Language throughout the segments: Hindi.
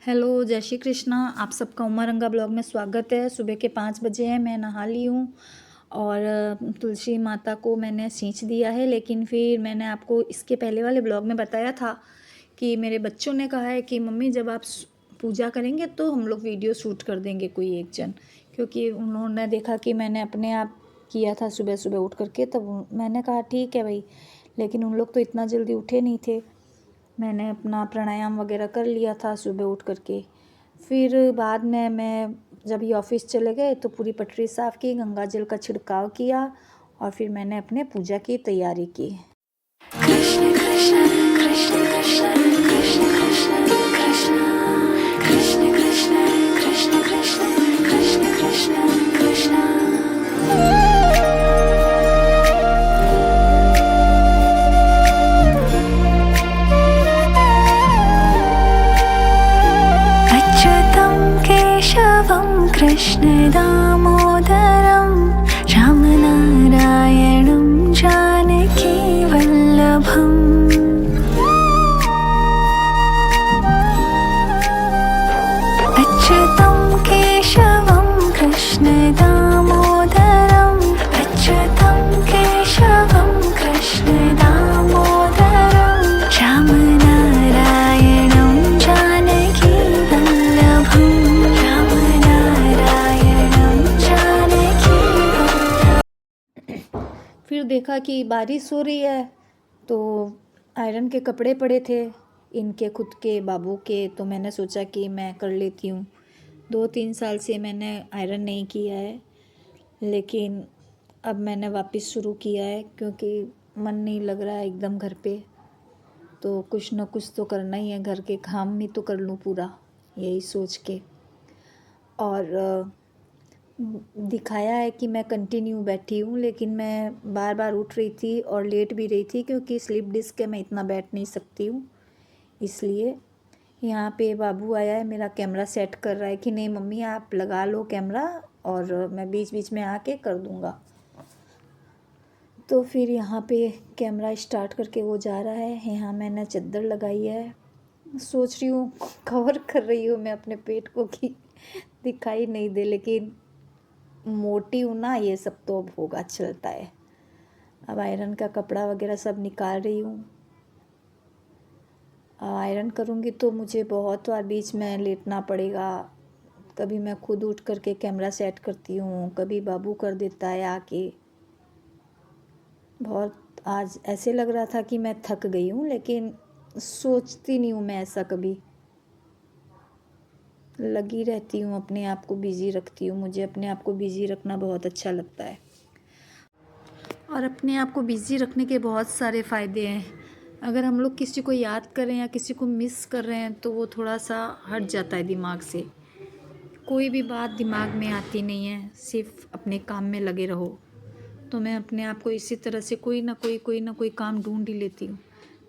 हेलो, जय श्री कृष्णा। आप सबका उमरंगा ब्लॉग में स्वागत है। सुबह के 5 बजे हैं, मैं नहा ली हूँ और तुलसी माता को मैंने सींच दिया है। लेकिन फिर मैंने आपको इसके पहले वाले ब्लॉग में बताया था कि मेरे बच्चों ने कहा है कि मम्मी जब आप पूजा करेंगे तो हम लोग वीडियो शूट कर देंगे कोई एक जन, क्योंकि उन्होंने देखा कि मैंने अपने आप किया था सुबह सुबह उठ करके। तब मैंने कहा ठीक है भाई, लेकिन उन लोग तो इतना जल्दी उठे नहीं थे। मैंने अपना प्राणायाम वगैरह कर लिया था सुबह उठ करके। फिर बाद में मैं जब ये ऑफिस चले गए तो पूरी पटरी साफ़ की, गंगा जल का छिड़काव किया और फिर मैंने अपने पूजा की तैयारी की। कृष्ण कृष्ण कृष्ण कृष्ण कृष्ण कृष्ण कृष्ण कृष्ण कृष्ण कृष्ण कृष्ण कृष्ण कृष्ण कृष्ण। कृष्ण दामोदरं रामनारायणं जानकी वल्लभम्। अच्युतं केशवं कृष्ण दामोदरं, अच्युतं केशवं कृष्ण दामोदरं रामनारायणं जानकी वल्लभम्। फिर देखा कि बारिश हो रही है तो आयरन के कपड़े पड़े थे, इनके खुद के बाबू के, तो मैंने सोचा कि मैं कर लेती हूँ। 2-3 साल से मैंने आयरन नहीं किया है, लेकिन अब मैंने वापस शुरू किया है क्योंकि मन नहीं लग रहा है एकदम घर पे। तो कुछ न कुछ तो करना ही है, घर के काम भी तो कर लूँ पूरा, यही सोच के। और दिखाया है कि मैं कंटिन्यू बैठी हूँ, लेकिन मैं बार बार उठ रही थी और लेट भी रही थी क्योंकि स्लिप डिस्क है, मैं इतना बैठ नहीं सकती हूँ। इसलिए यहाँ पे बाबू आया है, मेरा कैमरा सेट कर रहा है कि नहीं मम्मी आप लगा लो कैमरा और मैं बीच बीच में आके कर दूँगा। तो फिर यहाँ पे कैमरा स्टार्ट करके वो जा रहा है। यहाँ मैंने चद्दर लगाई है, सोच रही हूँ कवर कर रही हूँ मैं अपने पेट को कि दिखाई नहीं दे, लेकिन मोटी हूँ ना, ये सब तो अब होगा, चलता है। अब आयरन का कपड़ा वगैरह सब निकाल रही हूँ। आयरन करूँगी तो मुझे बहुत बार बीच में लेटना पड़ेगा। कभी मैं खुद उठ करके कैमरा सेट करती हूँ, कभी बाबू कर देता है आके। बहुत आज ऐसे लग रहा था कि मैं थक गई हूँ, लेकिन सोचती नहीं हूँ मैं ऐसा कभी। लगी रहती हूँ, अपने आप को बिज़ी रखती हूँ। मुझे अपने आप को बिज़ी रखना बहुत अच्छा लगता है और अपने आप को बिज़ी रखने के बहुत सारे फ़ायदे हैं। अगर हम लोग किसी को याद करें या किसी को मिस कर रहे हैं तो वो थोड़ा सा हट जाता है दिमाग से। कोई भी बात दिमाग में आती नहीं है, सिर्फ अपने काम में लगे रहो। तो मैं अपने आप को इसी तरह से कोई ना कोई काम ढूंढ ही लेती हूँ,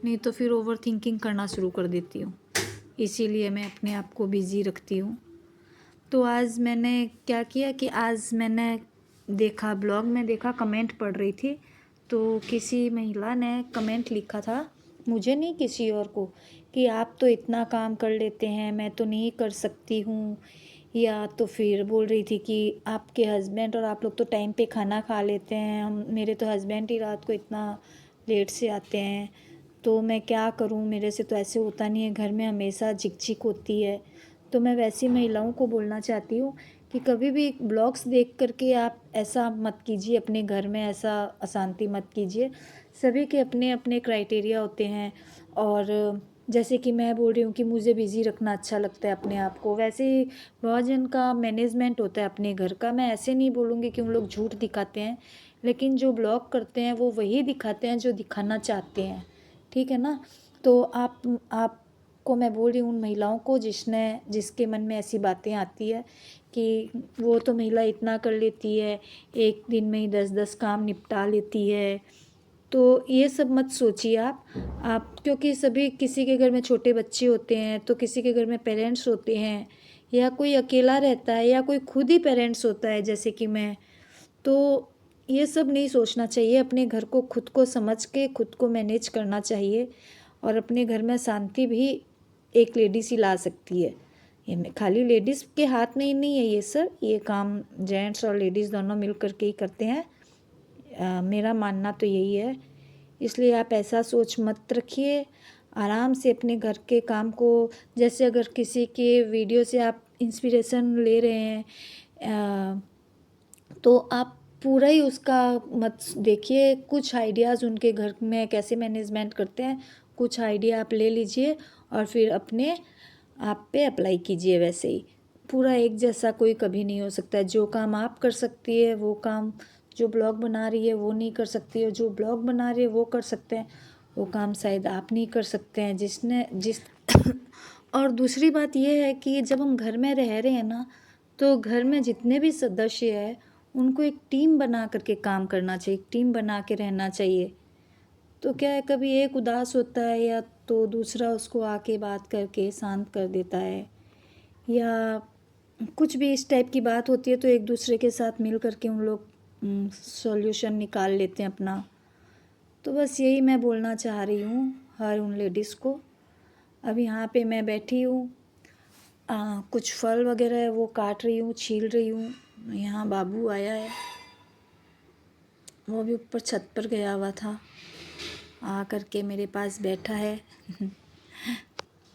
नहीं तो फिर ओवर थिंकिंग करना शुरू कर देती हूँ। इसीलिए मैं अपने आप को बिज़ी रखती हूँ। तो आज मैंने क्या किया कि आज मैंने देखा, ब्लॉग में देखा, कमेंट पढ़ रही थी तो किसी महिला ने कमेंट लिखा था, मुझे नहीं किसी और को, कि आप तो इतना काम कर लेते हैं, मैं तो नहीं कर सकती हूँ। या तो फिर बोल रही थी कि आपके हस्बैंड और आप लोग तो टाइम पे खाना खा लेते हैं, हम मेरे तो हस्बैंड ही रात को इतना लेट से आते हैं, तो मैं क्या करूँ, मेरे से तो ऐसे होता नहीं है, घर में हमेशा झिकझिक होती है। तो मैं वैसी महिलाओं को बोलना चाहती हूँ कि कभी भी ब्लॉग्स देख करके आप ऐसा मत कीजिए, अपने घर में ऐसा अशांति मत कीजिए। सभी के अपने अपने क्राइटेरिया होते हैं और जैसे कि मैं बोल रही हूँ कि मुझे बिज़ी रखना अच्छा लगता है अपने आप को, वैसे ही बहुत जन का मैनेजमेंट होता है अपने घर का। मैं ऐसे नहीं बोलूँगी कि उन लोग झूठ दिखाते हैं, लेकिन जो ब्लॉग करते हैं वो वही दिखाते हैं जो दिखाना चाहते हैं, ठीक है ना। तो आपको मैं बोल रही हूँ, उन महिलाओं को जिसके मन में ऐसी बातें आती है कि वो तो महिला इतना कर लेती है, एक दिन में ही 10-10 काम निपटा लेती है, तो ये सब मत सोचिए आप क्योंकि सभी, किसी के घर में छोटे बच्चे होते हैं तो किसी के घर में पेरेंट्स होते हैं, या कोई अकेला रहता है या कोई खुद ही पेरेंट्स होता है जैसे कि मैं। तो ये सब नहीं सोचना चाहिए, अपने घर को खुद को समझ के खुद को मैनेज करना चाहिए और अपने घर में शांति भी एक लेडीज ही ला सकती है। ये खाली लेडीज़ के हाथ में ही नहीं है ये सब, ये काम जेंट्स और लेडीज़ दोनों मिल करके ही करते हैं। मेरा मानना तो यही है। इसलिए आप ऐसा सोच मत रखिए, आराम से अपने घर के काम को, जैसे अगर किसी के वीडियो से आप इंस्पिरेशन ले रहे हैं तो आप पूरा ही उसका मत देखिए। कुछ आइडियाज़ उनके घर में कैसे मैनेजमेंट करते हैं, कुछ आइडिया आप ले लीजिए और फिर अपने आप पे अप्लाई कीजिए। वैसे ही पूरा एक जैसा कोई कभी नहीं हो सकता है। जो काम आप कर सकती है वो काम जो ब्लॉग बना रही है वो नहीं कर सकती है, जो ब्लॉग बना रही है वो कर सकते हैं, वो काम शायद आप नहीं कर सकते हैं जिस और दूसरी बात ये है कि जब हम घर में रह रहे हैं ना, तो घर में जितने भी सदस्य हैं उनको एक टीम बना करके काम करना चाहिए, एक टीम बना के रहना चाहिए। तो क्या है, कभी एक उदास होता है या तो दूसरा उसको आके बात करके शांत कर देता है, या कुछ भी इस टाइप की बात होती है तो एक दूसरे के साथ मिल करके उन लोग सॉल्यूशन निकाल लेते हैं अपना। तो बस यही मैं बोलना चाह रही हूँ हर उन लेडीज़ को। अब यहाँ पे मैं बैठी हूँ, कुछ फल वगैरह है वो काट रही हूँ, छील रही हूँ। यहाँ बाबू आया है, वो भी ऊपर छत पर गया हुआ था, आ करके मेरे पास बैठा है।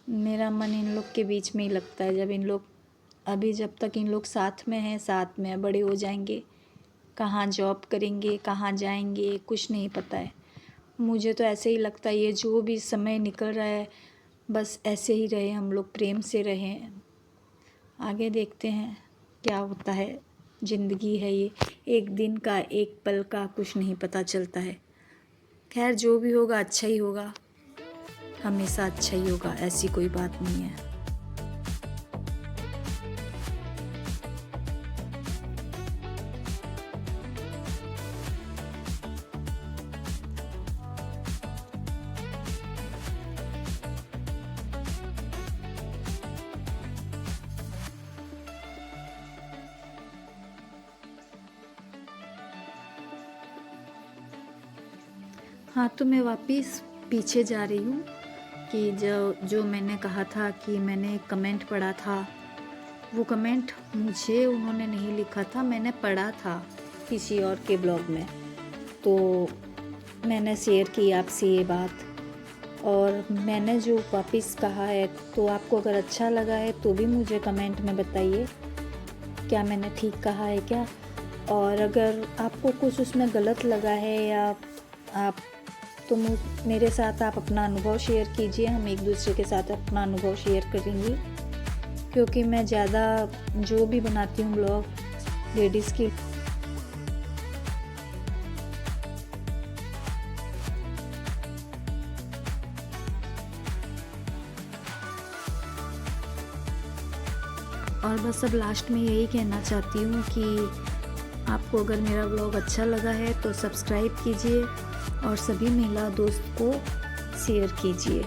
मेरा मन इन लोग के बीच में ही लगता है। जब तक इन लोग साथ में हैं, साथ में बड़े हो जाएंगे, कहाँ जॉब करेंगे, कहाँ जाएंगे, कुछ नहीं पता है। मुझे तो ऐसे ही लगता है ये जो भी समय निकल रहा है बस ऐसे ही रहे, हम लोग प्रेम से रहें। आगे देखते हैं क्या होता है। ज़िंदगी है ये, एक दिन का, एक पल का कुछ नहीं पता चलता है। खैर जो भी होगा अच्छा ही होगा, हमेशा अच्छा ही होगा, ऐसी कोई बात नहीं है। हाँ, तो मैं वापस पीछे जा रही हूँ कि जो मैंने कहा था कि मैंने कमेंट पढ़ा था, वो कमेंट मुझे उन्होंने नहीं लिखा था, मैंने पढ़ा था किसी और के ब्लॉग में, तो मैंने शेयर की आपसे ये बात। और मैंने जो वापस कहा है, तो आपको अगर अच्छा लगा है तो भी मुझे कमेंट में बताइए क्या मैंने ठीक कहा है क्या। और अगर आपको कुछ उसमें गलत लगा है या आप तो मेरे साथ आप अपना अनुभव शेयर कीजिए, हम एक दूसरे के साथ अपना अनुभव शेयर करेंगे। क्योंकि मैं ज़्यादा जो भी बनाती हूँ ब्लॉग लेडीज़ की, और बस अब लास्ट में यही कहना चाहती हूँ कि आपको अगर मेरा ब्लॉग अच्छा लगा है तो सब्सक्राइब कीजिए और सभी महिला दोस्त को शेयर कीजिए।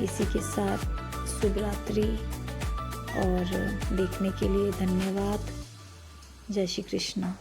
इसी के साथ शुभ रात्रि, और देखने के लिए धन्यवाद। जय श्री कृष्ण।